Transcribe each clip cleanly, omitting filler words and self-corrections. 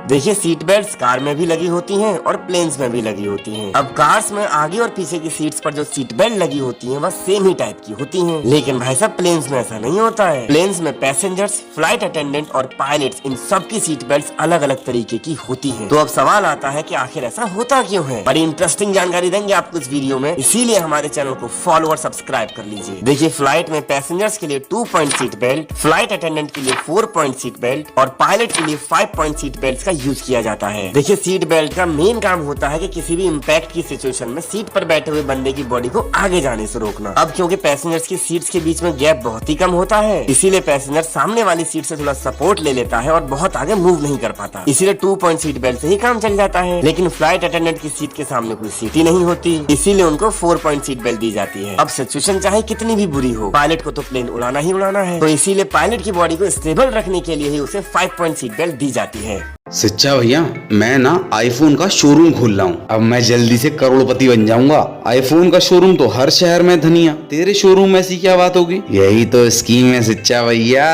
देखिए seat belt car में भी लगी होती हैं और प्लेन्स में भी लगी होती हैं। अब कार्स में आगे और पीछे की सीट्स पर जो सीट बेल्ट लगी होती हैं वह सेम ही टाइप की होती हैं। लेकिन भाई साहब प्लेन्स में ऐसा नहीं होता है। प्लेन्स में पैसेंजर्स, फ्लाइट अटेंडेंट और पायलट्स इन सब की सीट बेल्ट अलग अलग तरीके की होती है। तो अब सवाल आता है कि आखिर ऐसा होता क्यों है। बड़ी इंटरेस्टिंग जानकारी देंगे आपको इस वीडियो में, इसीलिए हमारे चैनल को फॉलो और सब्सक्राइब कर लीजिए। देखिए फ्लाइट में पैसेंजर्स के लिए 2 point seat belt, flight attendant के लिए 4 पॉइंट सीट बेल्ट और पायलट के लिए 5 पॉइंट सीट बेल्ट का यूज किया जाता है। देखिए सीट बेल्ट का मेन काम होता है कि किसी भी इम्पैक्ट की सिचुएशन में सीट पर बैठे हुए बंदे की बॉडी को आगे जाने से रोकना। अब क्योंकि पैसेंजर्स की सीट्स के बीच में गैप बहुत ही कम होता है, इसीलिए पैसेंजर सामने वाली सीट से थोड़ा सपोर्ट ले लेता है और बहुत आगे मूव नहीं कर पाता। इसीलिए 2 पॉइंट सीट बेल्ट से ही काम चल जाता है। लेकिन फ्लाइट अटेंडेंट की सीट के सामने कोई सीट ही नहीं होती, इसीलिए उनको 4 पॉइंट सीट बेल्ट दी जाती है। अब सिचुएशन चाहे कितनी भी बुरी हो, पायलट को तो प्लेन उड़ाना ही उड़ाना है, तो इसीलिए पायलट की बॉडी को स्टेबल रखने के लिए ही उसे 5 पॉइंट सीट बेल्ट दी जाती है। सच्चा भैया, मैं ना आईफोन का शोरूम खोल रहा हूँ। अब मैं जल्दी से करोड़पति बन जाऊंगा। आईफोन का शोरूम तो हर शहर में धनिया, तेरे शोरूम में ऐसी क्या बात होगी? यही तो स्कीम है सच्चा भैया।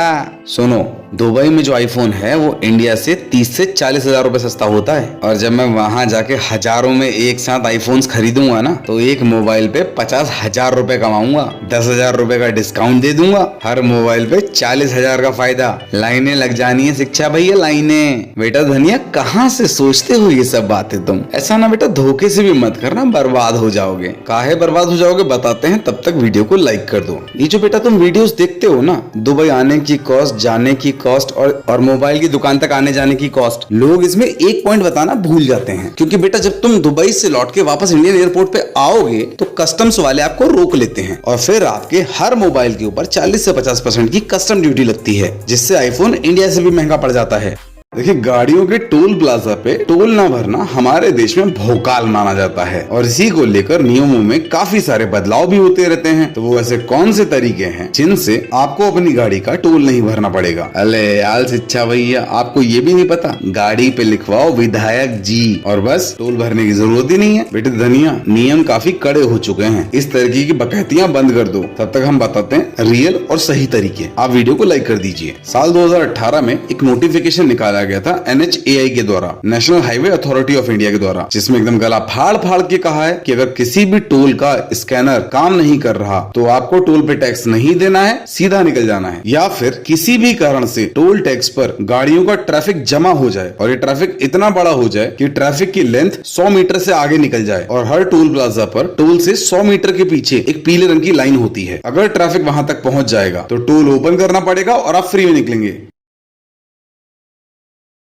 सुनो, दुबई में जो आईफोन है वो इंडिया से 30 से 40 हजार रुपए सस्ता होता है, और जब मैं वहां जाके हजारों में एक साथ आईफोन्स खरीदूंगा ना, तो एक मोबाइल पे 50,000 रुपए कमाऊंगा, 10,000 रुपए का डिस्काउंट दे दूंगा, हर मोबाइल पे 40,000 का फायदा। लाइनें लग जानी है शिक्षा भैया, लाइनें। बेटा धनिया, कहाँ से सोचते हो ये सब बातें तुम? ऐसा ना बेटा धोखे से भी मत करना, बर्बाद हो जाओगे। काहे बर्बाद हो जाओगे बताते हैं, तब तक वीडियो को लाइक कर दो। ये जो बेटा तुम वीडियोस देखते हो ना, दुबई आने की कॉस्ट, जाने की कॉस्ट और मोबाइल की दुकान तक आने जाने की कॉस्ट, लोग इसमें एक पॉइंट बताना भूल जाते हैं। क्योंकि बेटा जब तुम दुबई से लौट के वापस इंडियन एयरपोर्ट पे आओगे तो कस्टम्स वाले आपको रोक लेते हैं और फिर आपके हर मोबाइल के ऊपर 40 से 50% की कस्टम ड्यूटी लगती है, जिससे आईफोन इंडिया से भी महंगा पड़ जाता है। देखिए गाड़ियों के टोल प्लाजा पे टोल ना भरना हमारे देश में भौकाल माना जाता है, और इसी को लेकर नियमों में काफी सारे बदलाव भी होते रहते हैं। तो वो ऐसे कौन से तरीके हैं जिनसे आपको अपनी गाड़ी का टोल नहीं भरना पड़ेगा? अरे यार शिक्षा भैया, आपको ये भी नहीं पता? गाड़ी पे लिखवाओ विधायक जी और बस टोल भरने की जरूरत ही नहीं है। बेटे धनिया, नियम काफी कड़े हो चुके हैं, इस तरीके की बकैतियां बंद कर दो। तब तक हम बताते हैं रियल और सही तरीके। आप वीडियो को लाइक कर दीजिए। साल 2018 में एक नोटिफिकेशन निकाला गया था NHAI के द्वारा, national highway authority of India के द्वारा, जिसमें एकदम गला फाड़ फाड़ के कहा है कि अगर किसी भी टोल का स्कैनर काम नहीं कर रहा तो आपको टोल पे टैक्स नहीं देना है, सीधा निकल जाना है। या फिर किसी भी कारण से टोल टैक्स पर गाड़ियों का ट्रैफिक जमा हो जाए और ये ट्रैफिक इतना बड़ा हो जाए कि ट्रैफिक की लेंथ 100 मीटर से आगे निकल जाए, और हर टोल प्लाजा पर टोल से 100 मीटर के पीछे एक पीले रंग की लाइन होती है। अगर ट्रैफिक वहां तक पहुंच जाएगा तो टोल ओपन करना पड़ेगा और आप फ्री में निकलेंगे।